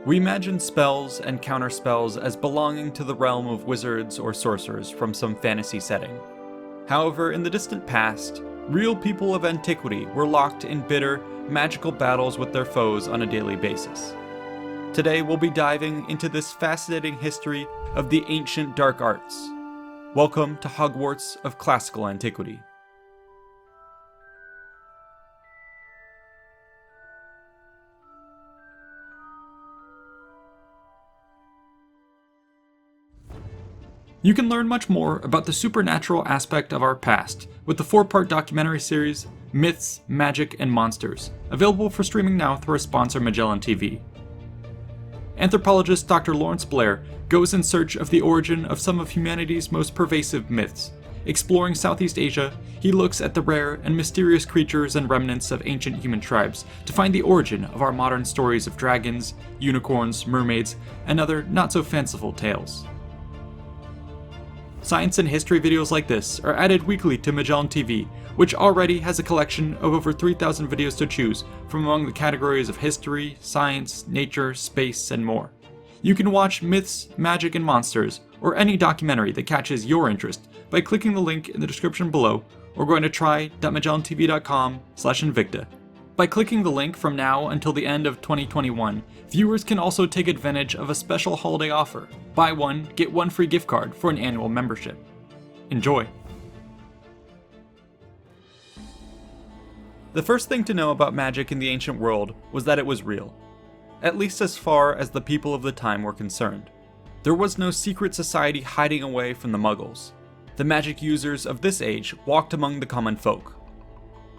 We imagine spells and counterspells as belonging to the realm of wizards or sorcerers from some fantasy setting. However, in the distant past, real people of antiquity were locked in bitter, magical battles with their foes on a daily basis. Today we'll be diving into this fascinating history of the ancient dark arts. Welcome to Hogwarts of classical antiquity. You can learn much more about the supernatural aspect of our past with the 4-part documentary series, Myths, Magic, and Monsters, available for streaming now through our sponsor Magellan TV. Anthropologist Dr. Lawrence Blair goes in search of the origin of some of humanity's most pervasive myths. Exploring Southeast Asia, he looks at the rare and mysterious creatures and remnants of ancient human tribes to find the origin of our modern stories of dragons, unicorns, mermaids, and other not-so-fanciful tales. Science and history videos like this are added weekly to Magellan TV, which already has a collection of over 3,000 videos to choose from among the categories of history, science, nature, space, and more. You can watch Myths, Magic, and Monsters, or any documentary that catches your interest by clicking the link in the description below or going to try.magellantv.com/invicta. By clicking the link from now until the end of 2021, viewers can also take advantage of a special holiday offer. Buy one, get one free gift card for an annual membership. Enjoy! The first thing to know about magic in the ancient world was that it was real. At least as far as the people of the time were concerned. There was no secret society hiding away from the Muggles. The magic users of this age walked among the common folk.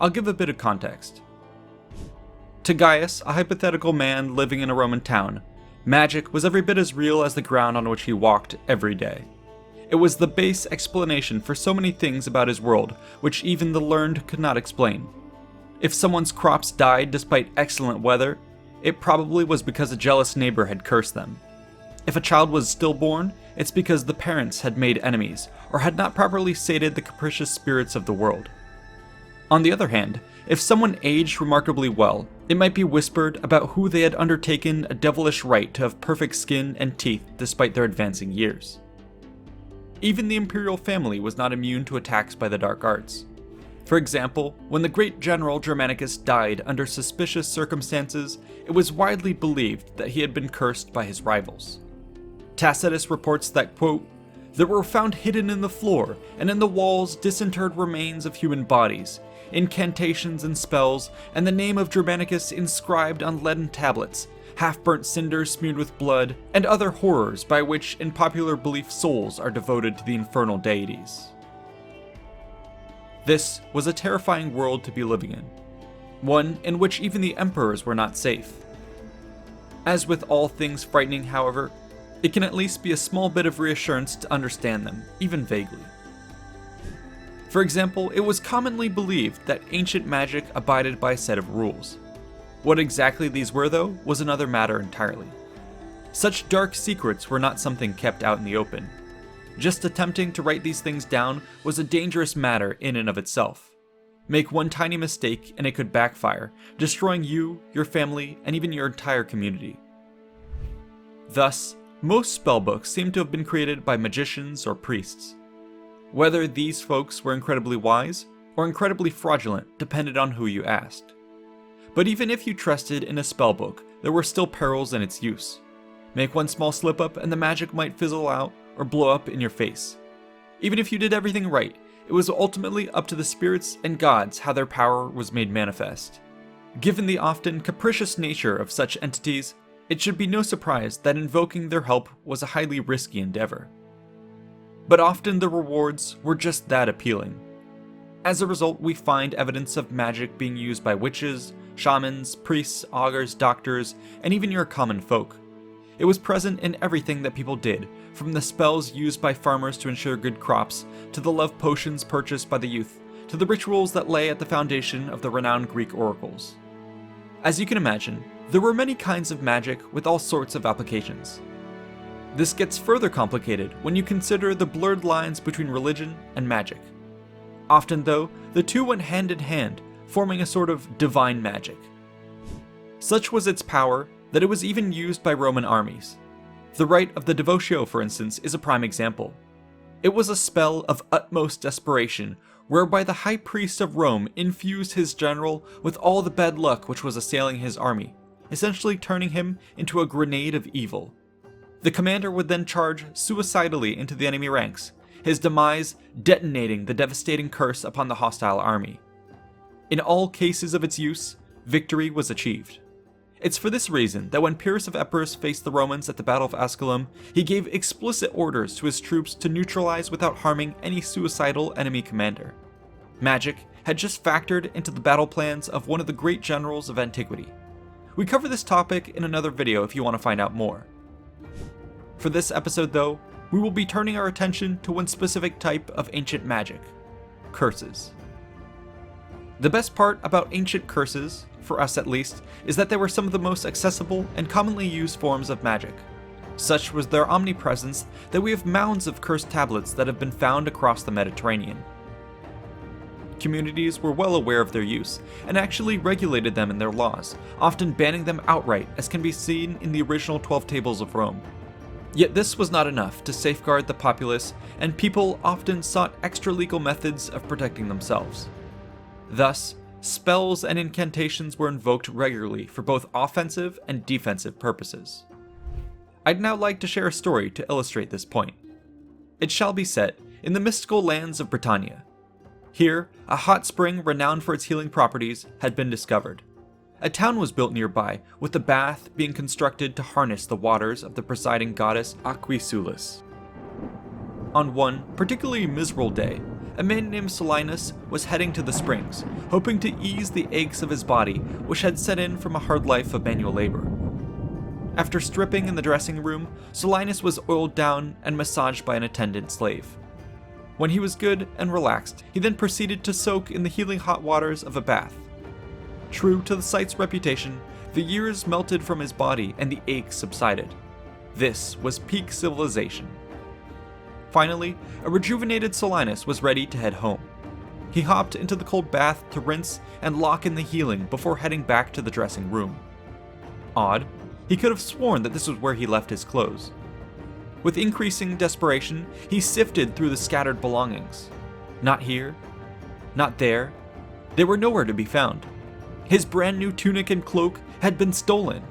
I'll give a bit of context. To Gaius, a hypothetical man living in a Roman town, magic was every bit as real as the ground on which he walked every day. It was the base explanation for so many things about his world, which even the learned could not explain. If someone's crops died despite excellent weather, it probably was because a jealous neighbor had cursed them. If a child was stillborn, it's because the parents had made enemies, or had not properly sated the capricious spirits of the world. On the other hand, if someone aged remarkably well, it might be whispered about who they had undertaken a devilish right to have perfect skin and teeth despite their advancing years. Even the imperial family was not immune to attacks by the dark arts. For example, when the great general Germanicus died under suspicious circumstances, it was widely believed that he had been cursed by his rivals. Tacitus reports that, quote, "There were found hidden in the floor and in the walls disinterred remains of human bodies, incantations and spells, and the name of Germanicus inscribed on leaden tablets, half-burnt cinders smeared with blood, and other horrors by which in popular belief souls are devoted to the infernal deities." This was a terrifying world to be living in, one in which even the emperors were not safe. As with all things frightening, however, it can at least be a small bit of reassurance to understand them, even vaguely. For example, it was commonly believed that ancient magic abided by a set of rules. What exactly these were, though, was another matter entirely. Such dark secrets were not something kept out in the open. Just attempting to write these things down was a dangerous matter in and of itself. Make one tiny mistake and it could backfire, destroying you, your family, and even your entire community. Thus, most spellbooks seem to have been created by magicians or priests. Whether these folks were incredibly wise or incredibly fraudulent depended on who you asked. But even if you trusted in a spellbook, there were still perils in its use. Make one small slip up and the magic might fizzle out or blow up in your face. Even if you did everything right, it was ultimately up to the spirits and gods how their power was made manifest. Given the often capricious nature of such entities, it should be no surprise that invoking their help was a highly risky endeavor. But often the rewards were just that appealing. As a result, we find evidence of magic being used by witches, shamans, priests, augurs, doctors, and even your common folk. It was present in everything that people did, from the spells used by farmers to ensure good crops, to the love potions purchased by the youth, to the rituals that lay at the foundation of the renowned Greek oracles. As you can imagine, there were many kinds of magic with all sorts of applications. This gets further complicated when you consider the blurred lines between religion and magic. Often, though, the two went hand in hand, forming a sort of divine magic. Such was its power that it was even used by Roman armies. The rite of the Devotio, for instance, is a prime example. It was a spell of utmost desperation, whereby the high priest of Rome infused his general with all the bad luck which was assailing his army, essentially turning him into a grenade of evil. The commander would then charge suicidally into the enemy ranks, his demise detonating the devastating curse upon the hostile army. In all cases of its use, victory was achieved. It's for this reason that when Pyrrhus of Epirus faced the Romans at the Battle of Asculum, he gave explicit orders to his troops to neutralize without harming any suicidal enemy commander. Magic had just factored into the battle plans of one of the great generals of antiquity. We cover this topic in another video if you want to find out more. For this episode though, we will be turning our attention to one specific type of ancient magic: curses. The best part about ancient curses, for us at least, is that they were some of the most accessible and commonly used forms of magic. Such was their omnipresence that we have mounds of cursed tablets that have been found across the Mediterranean. Communities were well aware of their use, and actually regulated them in their laws, often banning them outright, as can be seen in the original 12 Tables of Rome. Yet this was not enough to safeguard the populace, and people often sought extra-legal methods of protecting themselves. Thus, spells and incantations were invoked regularly for both offensive and defensive purposes. I'd now like to share a story to illustrate this point. It shall be set in the mystical lands of Britannia. Here, a hot spring renowned for its healing properties had been discovered. A town was built nearby, with the bath being constructed to harness the waters of the presiding goddess Aquisulis. On one particularly miserable day, a man named Solinus was heading to the springs, hoping to ease the aches of his body, which had set in from a hard life of manual labor. After stripping in the dressing room, Solinus was oiled down and massaged by an attendant slave. When he was good and relaxed, he then proceeded to soak in the healing hot waters of a bath. True to the site's reputation, the years melted from his body and the aches subsided. This was peak civilization. Finally, a rejuvenated Solinus was ready to head home. He hopped into the cold bath to rinse and lock in the healing before heading back to the dressing room. Odd, he could have sworn that this was where he left his clothes. With increasing desperation, he sifted through the scattered belongings. Not here, not there. They were nowhere to be found. His brand new tunic and cloak had been stolen.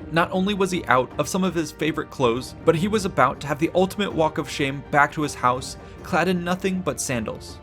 Not only was he out of some of his favorite clothes, but he was about to have the ultimate walk of shame back to his house, clad in nothing but sandals.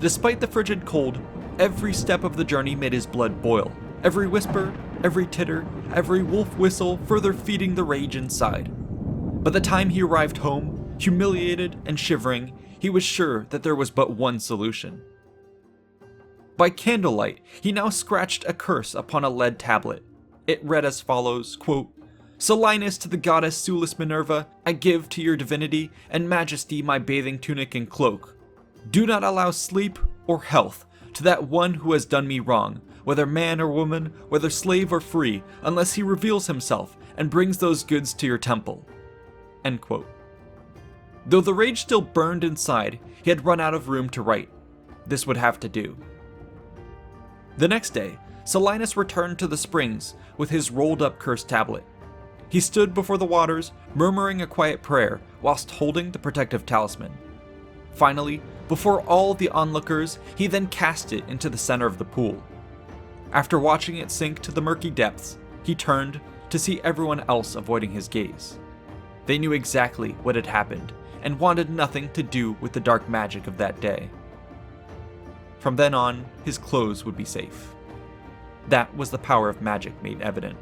Despite the frigid cold, every step of the journey made his blood boil. Every whisper, every titter, every wolf whistle further feeding the rage inside. By the time he arrived home, humiliated and shivering, he was sure that there was but one solution. By candlelight, he now scratched a curse upon a lead tablet. It read as follows, quote, "Solinus to the goddess Sulis Minerva, I give to your divinity and majesty my bathing tunic and cloak. Do not allow sleep or health to that one who has done me wrong, whether man or woman, whether slave or free, unless he reveals himself and brings those goods to your temple." End quote. Though the rage still burned inside, he had run out of room to write. This would have to do. The next day, Solinus returned to the springs with his rolled-up curse tablet. He stood before the waters, murmuring a quiet prayer whilst holding the protective talisman. Finally, before all the onlookers, he then cast it into the center of the pool. After watching it sink to the murky depths, he turned to see everyone else avoiding his gaze. They knew exactly what had happened and wanted nothing to do with the dark magic of that day. From then on, his clothes would be safe. That was the power of magic made evident.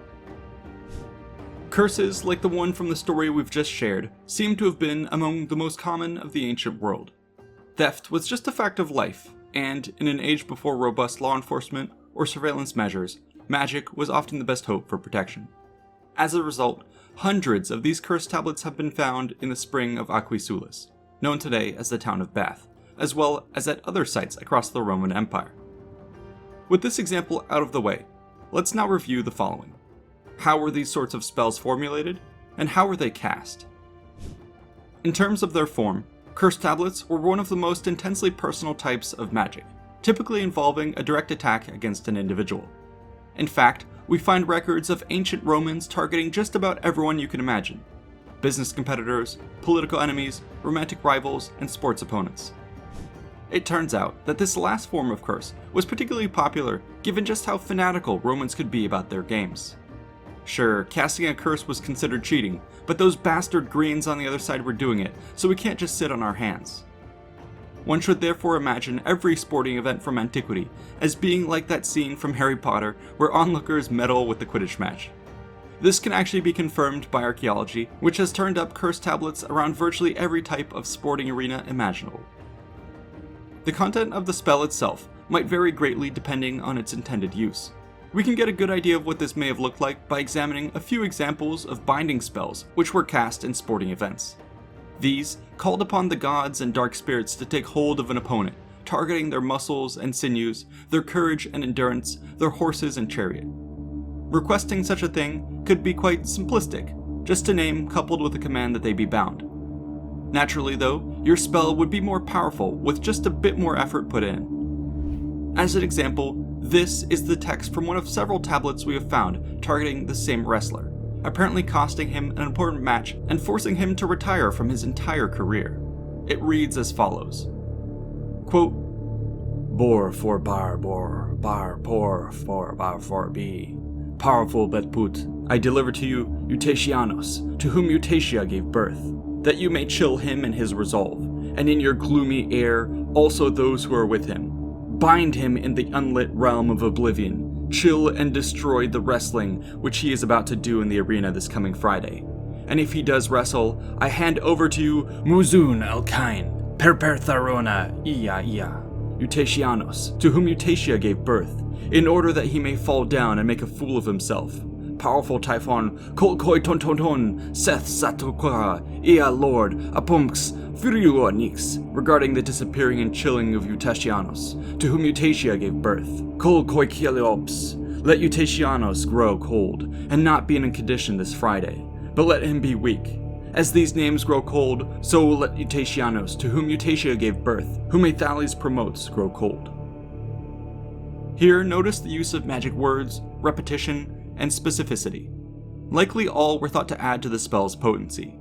Curses, like the one from the story we've just shared, seem to have been among the most common of the ancient world. Theft was just a fact of life, and in an age before robust law enforcement or surveillance measures, magic was often the best hope for protection. As a result, hundreds of these cursed tablets have been found in the spring of Aquisulis, known today as the town of Bath, as well as at other sites across the Roman Empire. With this example out of the way, let's now review the following. How were these sorts of spells formulated, and how were they cast? In terms of their form, cursed tablets were one of the most intensely personal types of magic, typically involving a direct attack against an individual. In fact, we find records of ancient Romans targeting just about everyone you can imagine: business competitors, political enemies, romantic rivals, and sports opponents. It turns out that this last form of curse was particularly popular given just how fanatical Romans could be about their games. Sure, casting a curse was considered cheating, but those bastard Greens on the other side were doing it, so we can't just sit on our hands. One should therefore imagine every sporting event from antiquity as being like that scene from Harry Potter where onlookers meddle with the Quidditch match. This can actually be confirmed by archaeology, which has turned up curse tablets around virtually every type of sporting arena imaginable. The content of the spell itself might vary greatly depending on its intended use. We can get a good idea of what this may have looked like by examining a few examples of binding spells which were cast in sporting events. These called upon the gods and dark spirits to take hold of an opponent, targeting their muscles and sinews, their courage and endurance, their horses and chariot. Requesting such a thing could be quite simplistic, just a name coupled with a command that they be bound. Naturally though, your spell would be more powerful with just a bit more effort put in. As an example, this is the text from one of several tablets we have found targeting the same wrestler, apparently costing him an important match and forcing him to retire from his entire career. It reads as follows. Quote, Bor for bar por for bar for b. Powerful but put, I deliver to you Eutatianos, to whom Eutatia gave birth, that you may chill him in his resolve, and in your gloomy air also those who are with him. Bind him in the unlit realm of oblivion, chill and destroy the wrestling which he is about to do in the arena this coming Friday. And if he does wrestle, I hand over to you Muzun Elkain, Perpertharona Ia, Eutatianos, to whom Eutatia gave birth, in order that he may fall down and make a fool of himself. Powerful Typhon, Kolkoi Tontonton, Seth Satukwa, Ia Lord, Apumx, Furiuonix, regarding the disappearing and chilling of Eutatianos, to whom Eutatia gave birth. Kolkoi Kieliops, let Eutatianos grow cold, and not be in a condition this Friday, but let him be weak. As these names grow cold, so will let Eutatianos, to whom Eutatia gave birth, whom Athales promotes, grow cold. Here, notice the use of magic words, repetition, and specificity. Likely all were thought to add to the spell's potency.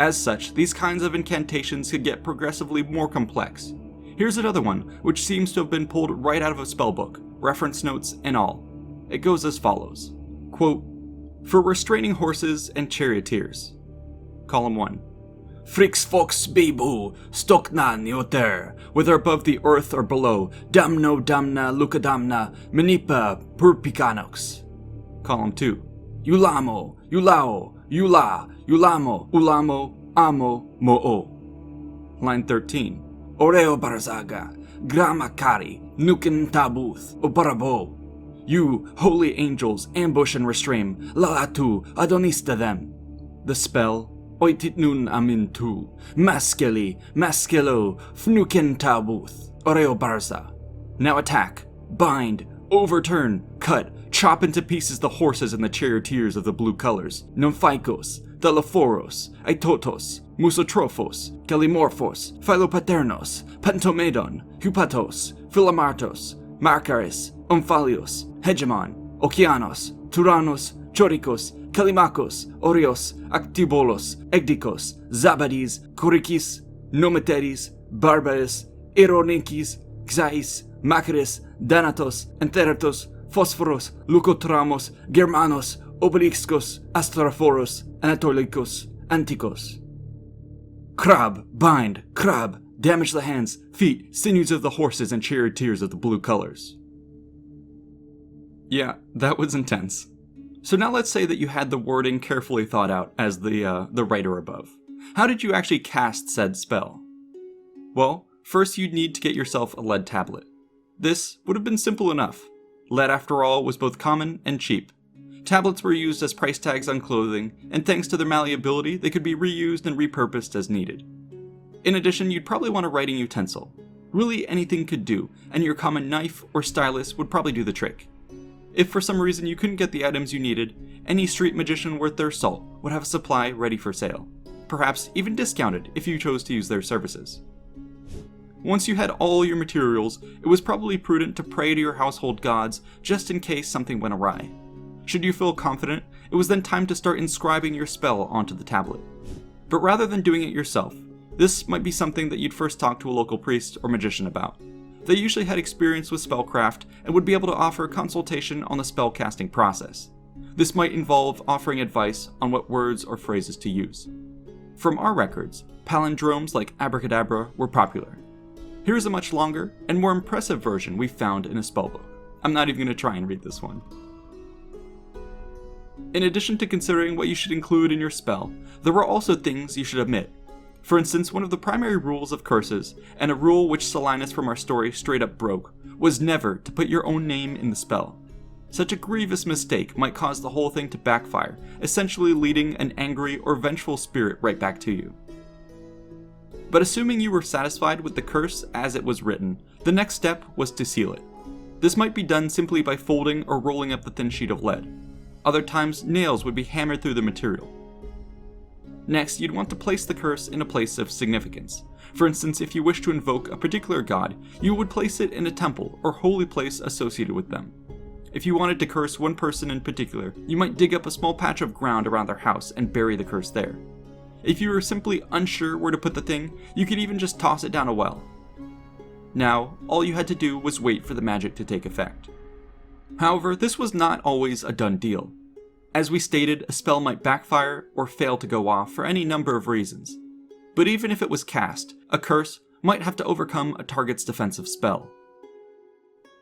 As such, these kinds of incantations could get progressively more complex. Here's another one, which seems to have been pulled right out of a spellbook, reference notes and all. It goes as follows. Quote, for restraining horses and charioteers. Column 1. Frix fox bebu, stokna nioter, whether above the earth or below, damno damna lucadamna, menipa purpicanox. Column 2. Ulamo, ulao, ula, ulamo, ulamo, amo, mo'o. Line 13. Oreo barzaga, gramakari, nukin tabuth, obarabo. You, holy angels, ambush and restrain, laatu, adonista them. The spell, oitit nun amintu, maskeli, maskelo, fnuken tabuth, oreo barza. Now attack, bind, overturn, cut, chop into pieces the horses and the charioteers of the blue colors, Nymphaikos, Thelophoros, Aitotos, Musotrophos, Kalimorphos, Philopaternos, Pentomedon, Hupatos, Philomartos, Marcaris, Omphalios, Hegemon, Okeanos, Turanos, Chorikos, Kalimakos, Orios, Actibolos, Egdikos, Zabadis, Korikis, Nometeris, Barbaris, Eronikis, Xais, Macaris, Danatos, Entheratos, Phosphoros, Leucotramos, Germanos, Obelixcos, Astrophoros, Anatolikos, Antikos. Crab, bind, crab, damage the hands, feet, sinews of the horses and charioteers of the blue colors. Yeah, that was intense. So now let's say that you had the wording carefully thought out as the writer above. How did you actually cast said spell? Well, first you'd need to get yourself a lead tablet. This would have been simple enough. Lead, after all, was both common and cheap. Tablets were used as price tags on clothing, and thanks to their malleability, they could be reused and repurposed as needed. In addition, you'd probably want a writing utensil. Really anything could do, and your common knife or stylus would probably do the trick. If for some reason you couldn't get the items you needed, any street magician worth their salt would have a supply ready for sale, perhaps even discounted if you chose to use their services. Once you had all your materials, it was probably prudent to pray to your household gods just in case something went awry. Should you feel confident, it was then time to start inscribing your spell onto the tablet. But rather than doing it yourself, this might be something that you'd first talk to a local priest or magician about. They usually had experience with spellcraft and would be able to offer consultation on the spellcasting process. This might involve offering advice on what words or phrases to use. From our records, palindromes like abracadabra were popular. Here is a much longer and more impressive version we found in a spellbook. I'm not even going to try and read this one. In addition to considering what you should include in your spell, there were also things you should omit. For instance, one of the primary rules of curses, and a rule which Silenus from our story straight up broke, was never to put your own name in the spell. Such a grievous mistake might cause the whole thing to backfire, essentially leading an angry or vengeful spirit right back to you. But assuming you were satisfied with the curse as it was written, the next step was to seal it. This might be done simply by folding or rolling up the thin sheet of lead. Other times, nails would be hammered through the material. Next, you'd want to place the curse in a place of significance. For instance, if you wish to invoke a particular god, you would place it in a temple or holy place associated with them. If you wanted to curse one person in particular, you might dig up a small patch of ground around their house and bury the curse there. If you were simply unsure where to put the thing, you could even just toss it down a well. Now, all you had to do was wait for the magic to take effect. However, this was not always a done deal. As we stated, a spell might backfire or fail to go off for any number of reasons. But even if it was cast, a curse might have to overcome a target's defensive spell.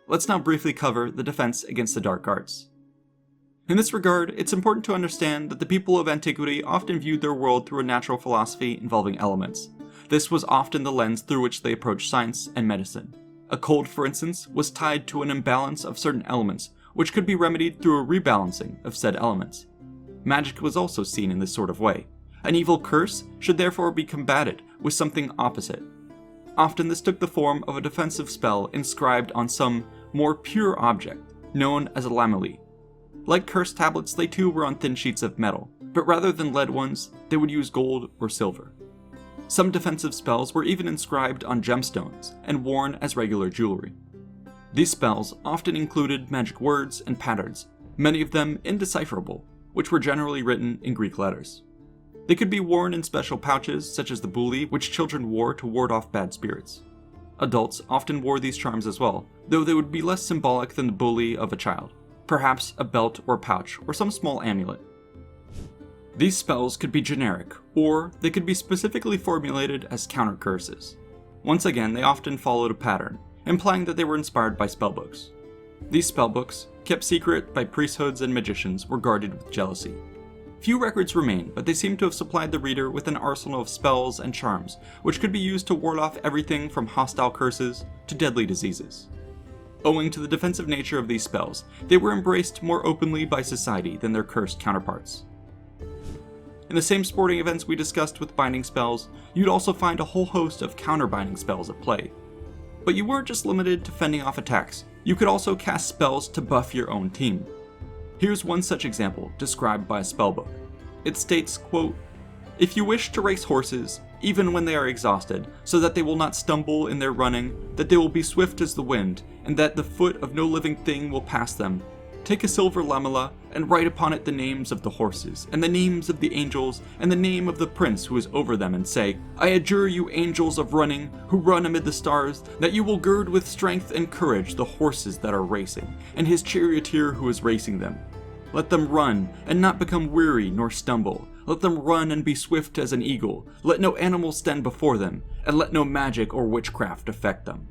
Let's now briefly cover the defense against the dark arts. In this regard, it's important to understand that the people of antiquity often viewed their world through a natural philosophy involving elements. This was often the lens through which they approached science and medicine. A cold, for instance, was tied to an imbalance of certain elements, which could be remedied through a rebalancing of said elements. Magic was also seen in this sort of way. An evil curse should therefore be combated with something opposite. Often this took the form of a defensive spell inscribed on some more pure object, known as a lamellae. Like curse tablets, they too were on thin sheets of metal, but rather than lead ones, they would use gold or silver. Some defensive spells were even inscribed on gemstones and worn as regular jewelry. These spells often included magic words and patterns, many of them indecipherable, which were generally written in Greek letters. They could be worn in special pouches, such as the bouli, which children wore to ward off bad spirits. Adults often wore these charms as well, though they would be less symbolic than the bouli of a child, perhaps a belt or pouch, or some small amulet. These spells could be generic, or they could be specifically formulated as counter curses. Once again, they often followed a pattern, implying that they were inspired by spellbooks. These spellbooks, kept secret by priesthoods and magicians, were guarded with jealousy. Few records remain, but they seem to have supplied the reader with an arsenal of spells and charms, which could be used to ward off everything from hostile curses to deadly diseases. Owing to the defensive nature of these spells, they were embraced more openly by society than their cursed counterparts. In the same sporting events we discussed with binding spells, you'd also find a whole host of counter-binding spells at play. But you weren't just limited to fending off attacks, you could also cast spells to buff your own team. Here's one such example, described by a spellbook. It states, quote, "If you wish to race horses, even when they are exhausted, so that they will not stumble in their running, that they will be swift as the wind, and that the foot of no living thing will pass them, take a silver lamella, and write upon it the names of the horses, and the names of the angels, and the name of the prince who is over them, and say, I adjure you angels of running, who run amid the stars, that you will gird with strength and courage the horses that are racing, and his charioteer who is racing them. Let them run, and not become weary nor stumble. Let them run and be swift as an eagle. Let no animal stand before them, and let no magic or witchcraft affect them.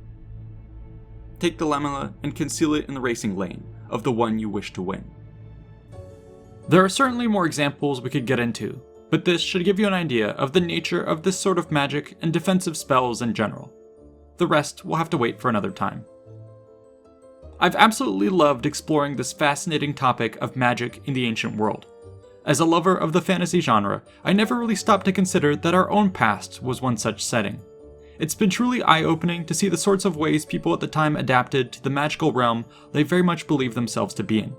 Take the lamella and conceal it in the racing lane of the one you wish to win." There are certainly more examples we could get into, but this should give you an idea of the nature of this sort of magic and defensive spells in general. The rest will have to wait for another time. I've absolutely loved exploring this fascinating topic of magic in the ancient world. As a lover of the fantasy genre, I never really stopped to consider that our own past was one such setting. It's been truly eye-opening to see the sorts of ways people at the time adapted to the magical realm they very much believed themselves to be in.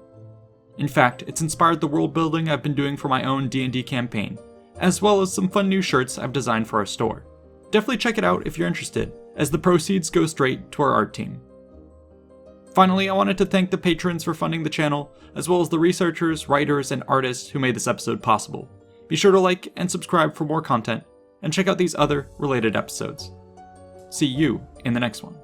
In fact, it's inspired the world building I've been doing for my own D&D campaign, as well as some fun new shirts I've designed for our store. Definitely check it out if you're interested, as the proceeds go straight to our art team. Finally, I wanted to thank the patrons for funding the channel, as well as the researchers, writers, and artists who made this episode possible. Be sure to like and subscribe for more content, and check out these other related episodes. See you in the next one.